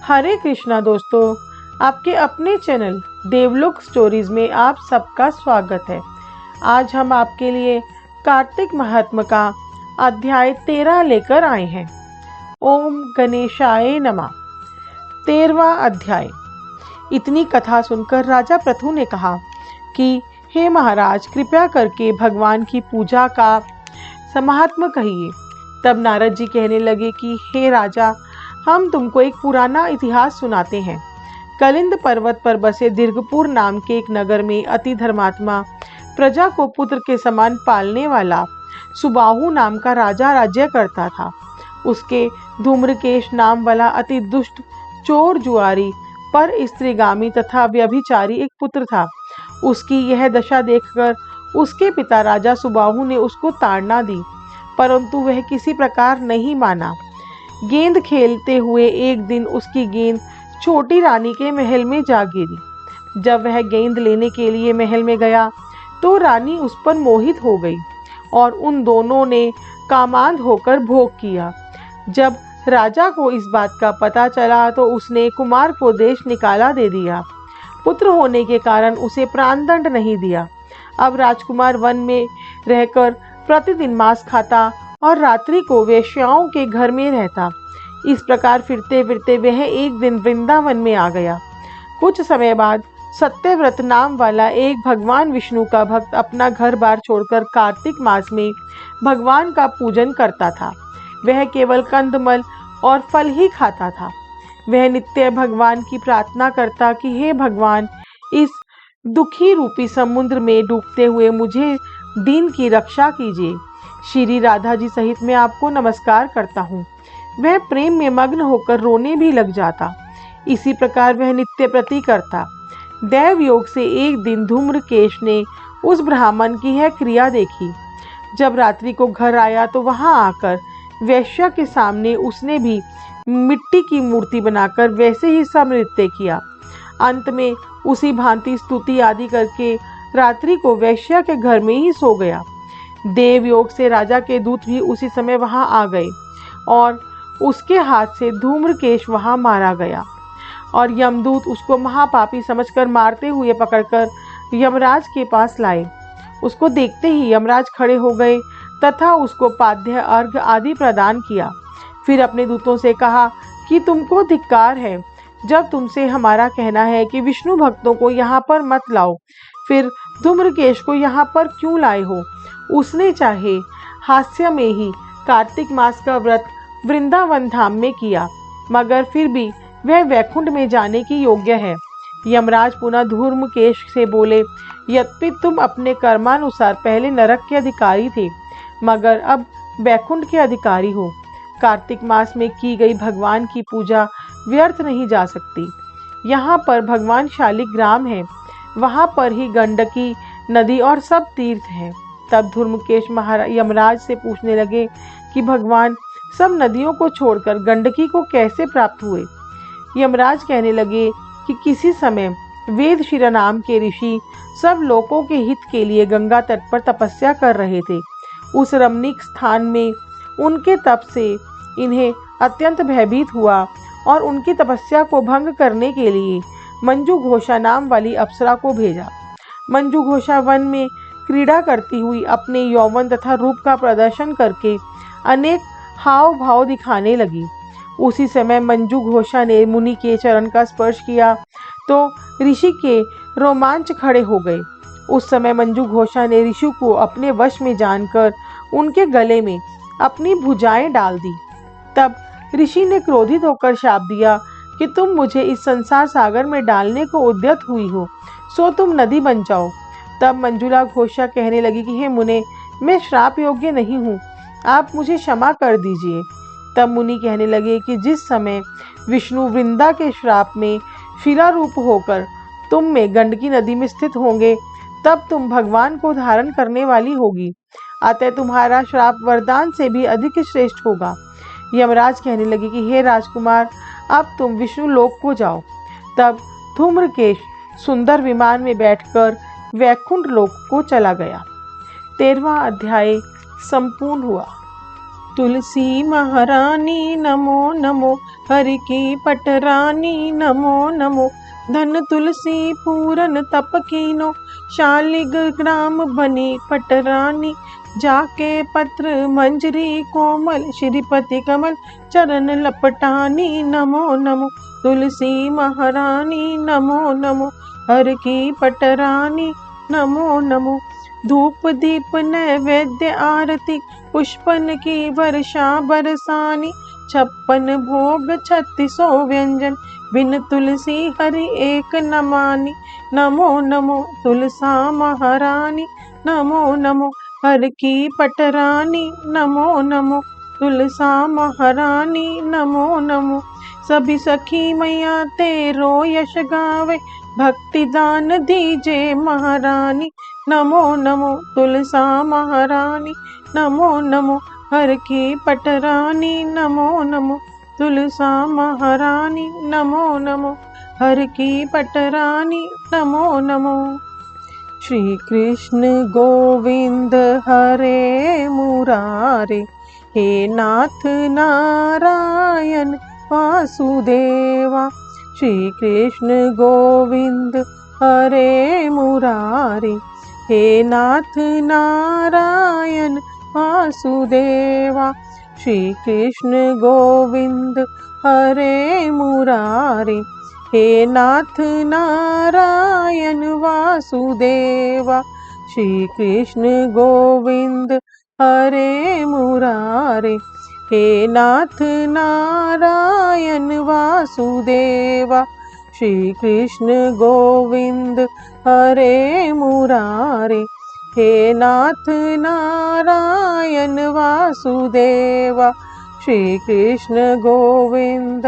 हरे कृष्णा दोस्तों, आपके अपने चैनल देवलोक स्टोरीज में आप सबका स्वागत है। आज हम आपके लिए कार्तिक महात्म का अध्याय 13 लेकर आए हैं। ओम गणेशाय नमः। 13वां अध्याय। इतनी कथा सुनकर राजा पृथु ने कहा कि हे महाराज, कृपया करके भगवान की पूजा का महात्म्य कहिए। तब नारद जी कहने लगे कि हे राजा, हम तुमको एक पुराना इतिहास सुनाते हैं। कलिंद पर्वत पर बसे दीर्घपुर नाम के एक नगर में अति धर्मात्मा, प्रजा को पुत्र के समान पालने वाला सुबाहु नाम का राजा राज्य करता था। उसके धूम्रकेश नाम वाला अति दुष्ट, चोर, जुआरी, पर स्त्रीगामी तथा व्यभिचारी एक पुत्र था। उसकी यह दशा देखकर उसके पिता राजा सुबाहु ने उसको ताड़ना दी, परंतु वह किसी प्रकार नहीं माना। गेंद खेलते हुए एक दिन उसकी गेंद छोटी रानी के महल में जा गिरी। जब वह गेंद लेने के लिए महल में गया तो रानी उस पर मोहित हो गई और उन दोनों ने कामांध होकर भोग किया। जब राजा को इस बात का पता चला तो उसने कुमार को देश निकाला दे दिया। पुत्र होने के कारण उसे प्राणदंड नहीं दिया। अब राजकुमार वन में रहकर प्रतिदिन मांस खाता और रात्रि को वेश्याओं के घर में रहता। इस प्रकार फिरते फिरते वह एक दिन वृंदावन में आ गया। कुछ समय बाद सत्यव्रत नाम वाला एक भगवान विष्णु का भक्त अपना घर बार छोड़कर कार्तिक मास में भगवान का पूजन करता था। वह केवल कंदमल और फल ही खाता था। वह नित्य भगवान की प्रार्थना करता कि हे भगवान, इस दुखी रूपी समुद्र में डूबते हुए मुझे दीन की रक्षा कीजिए। श्री राधा जी सहित मैं आपको नमस्कार करता हूँ। वह प्रेम में मग्न होकर रोने भी लग जाता। इसी प्रकार वह नित्य प्रति करता। दैव योग से एक दिन धूम्रकेश ने उस ब्राह्मण की यह क्रिया देखी। जब रात्रि को घर आया तो वहां आकर वैश्या के सामने उसने भी मिट्टी की मूर्ति बनाकर वैसे ही सब नृत्य किया। अंत में उसी भांति स्तुति आदि करके रात्रि को वैश्या के घर में ही सो गया। देव योग से राजा के दूत भी उसी समय वहां आ गए और उसके हाथ से धूम्रकेश वहां मारा गया और यमदूत उसको महापापी समझकर मारते हुए पकड़कर यमराज के पास लाए। उसको देखते ही यमराज खड़े हो गए तथा उसको पाद्य, अर्घ आदि प्रदान किया। फिर अपने दूतों से कहा कि तुमको धिक्कार है। जब तुमसे हमारा कहना है कि विष्णु भक्तों को यहाँ पर मत लाओ, फिर धूम्रकेश को यहाँ पर क्यों लाए हो? उसने चाहे हास्य में ही कार्तिक मास का व्रत वृंदावन धाम में किया, मगर फिर भी वह वैकुंठ में जाने की योग्य है। यमराज पुनः धूम्रकेश से बोले, यद्यपि तुम अपने कर्मानुसार पहले नरक के अधिकारी थे, मगर अब वैकुंठ के अधिकारी हो। कार्तिक मास में की गई भगवान की पूजा व्यर्थ नहीं जा सकती। यहाँ पर भगवान शालिग्राम है, वहाँ पर ही गंडकी नदी और सब तीर्थ हैं। तब धूम्रकेश यमराज से पूछने लगे कि भगवान सब नदियों को छोड़कर गंडकी को कैसे प्राप्त हुए? यमराज कहने लगे कि किसी समय वेदशिरा नाम के ऋषि सब लोगों के हित के लिए गंगा तट पर तपस्या कर रहे थे। उस रमणीक स्थान में उनके तप से इन्हें अत्यंत भयभीत हुआ और उनकी तपस्या को भंग करने के लिए मंजू घोषा नाम वाली अप्सरा को भेजा। मंजू घोषा वन में क्रीड़ा करती हुई अपने यौवन तथा रूप का प्रदर्शन करके अनेक हाव भाव दिखाने लगी। उसी समय मंजू घोषा ने मुनि के चरण का स्पर्श किया तो ऋषि के रोमांच खड़े हो गए। उस समय मंजू घोषा ने ऋषि को अपने वश में जानकर उनके गले में अपनी भुजाएं डाल दी। तब ऋषि ने क्रोधित होकर शाप दिया कि तुम मुझे इस संसार सागर में डालने को उद्यत हुई हो, सो तुम नदी बन जाओ। तब मंजुला घोषा कहने लगी कि हे मुने, मैं श्राप योग्य नहीं हूँ, आप मुझे क्षमा कर दीजिए। तब मुनि कहने लगे कि जिस समय विष्णु वृंदा के श्राप में शिला रूप होकर तुम में गंडकी नदी में स्थित होंगे, तब तुम भगवान को धारण करने वाली होगी। अतः तुम्हारा श्राप वरदान से भी अधिक श्रेष्ठ होगा। यमराज कहने लगे कि हे राजकुमार, अब तुम विष्णु लोक को जाओ। तब धूम्रकेश सुंदर विमान में बैठकर वैकुंठ लोक को चला गया। 13वां अध्याय संपूर्ण हुआ। तुलसी महारानी नमो नमो, हरि की पटरानी नमो नमो। धन तुलसी पूरन तप कीनो, शालिग ग्राम बनी पटरानी। जाके पत्र मंजरी कोमल, श्रीपति कमल चरण लपटानी नमो नमो। तुलसी महारानी नमो नमो, हर की पटरानी नमो नमो। धूप दीप नैवेद्य आरती, पुष्पन की वर्षा बरसानी। 56 भोग 3600 व्यंजन, बिन तुलसी हरि एक न मानी। नमो नमो तुलसा महारानी नमो नमो, हर की पटरानी नमो नमो। तुलसा महारानी नमो नमो। सभी सखी मैया तेरो यश गावे, भक्ति दान दीजे महारानी। नमो नमो तुलसा महारानी नमो नमो, हर की पटरानी नमो नमो। तुलसा महारानी नमो नमो, हर की पटरानी नमो नमो। श्री कृष्ण गोविंद हरे मुरारे, हे नाथ नारायण वासुदेवा। श्री कृष्ण गोविंद हरे मुरारे, हे नाथ नारायण वासुदेवा। श्री कृष्ण गोविंद हरे मुरारे, हे नाथ नारायण वासुदेवा। श्री कृष्ण गोविंद हरे मुरारे, हे नाथ नारायण वासुदेवा। श्री कृष्ण गोविंद हरे मुरारे, हे नाथ नारायण वासुदेवा। श्री कृष्ण गोविंद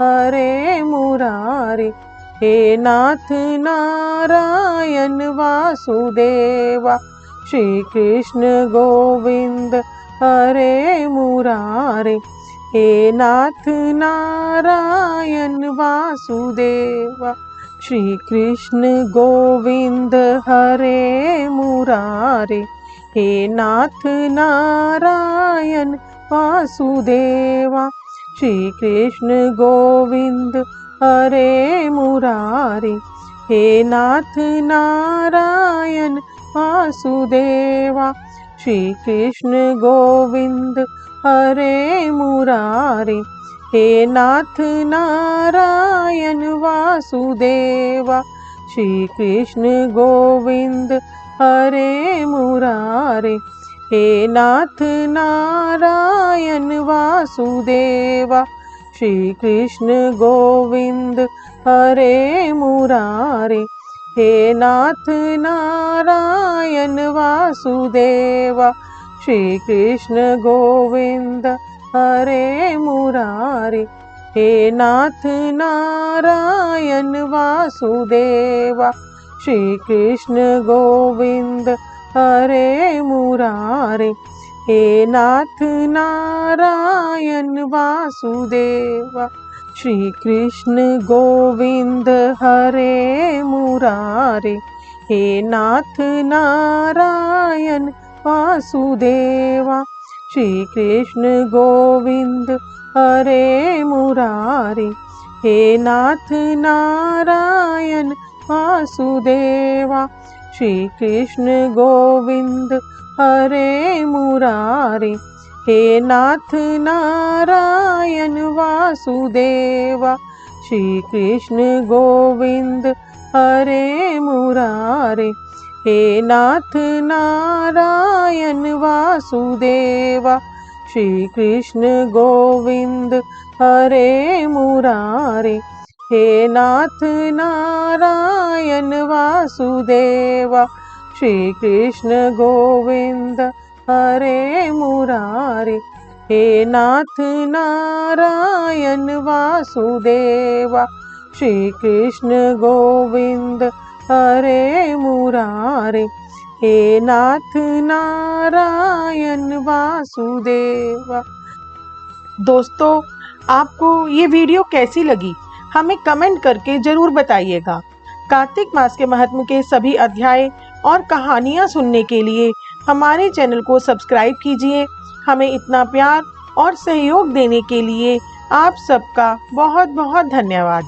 हरे मुरारे, हे नाथ नारायण वासुदेवा। श्री कृष्ण गोविंद हरे मुरारे, हे नाथ नारायण वासुदेवा। श्री कृष्ण गोविंद हरे मुरारे, हे नाथ नारायण वासुदेवा। श्री कृष्ण गोविंद हरे मुरारे, हे नाथ नारायण वासुदेवा। श्री कृष्ण गोविंद हरे मुरारे, हे नाथ नारायण वासुदेवा। श्री कृष्ण गोविंद हरे मुरारे, हे नाथ नारायण वासुदेवा। श्री कृष्ण गोविंद हरे मुरारे, हे नाथ नारायण वासुदेवा। श्री कृष्ण गोविंद हरे मुरारे, हे नाथ नारायण वासुदेवा। श्री कृष्ण गोविंद हरे मुरारे, हे नाथ नारायण वासुदेवा। श्री कृष्ण गोविंद हरे मुरारे, हे नाथ नारायण वासुदेवा। श्री कृष्ण गोविंद हरे मुरारे, हे नाथ नारायण वासुदेवा। श्री कृष्ण गोविंद हरे मुरारे, हे नाथ नारायण वासुदेवा। श्री कृष्ण गोविंद हरे मुरारे, हे नाथ नारायण वासुदेवा। श्री कृष्ण गोविंद हरे मुरारे, हे नाथ नारायण वासुदेवा। श्री कृष्ण गोविंद हरे मुरारे, हे नाथ नारायण वासुदेवा। श्री कृष्ण गोविंद हरे मुरारे, हे नाथ नारायण वासुदेवा। दोस्तों, आपको ये वीडियो कैसी लगी हमें कमेंट करके जरूर बताइएगा। कार्तिक मास के महात्म्य के सभी अध्याय और कहानियाँ सुनने के लिए हमारे चैनल को सब्सक्राइब कीजिए। हमें इतना प्यार और सहयोग देने के लिए आप सबका बहुत बहुत धन्यवाद।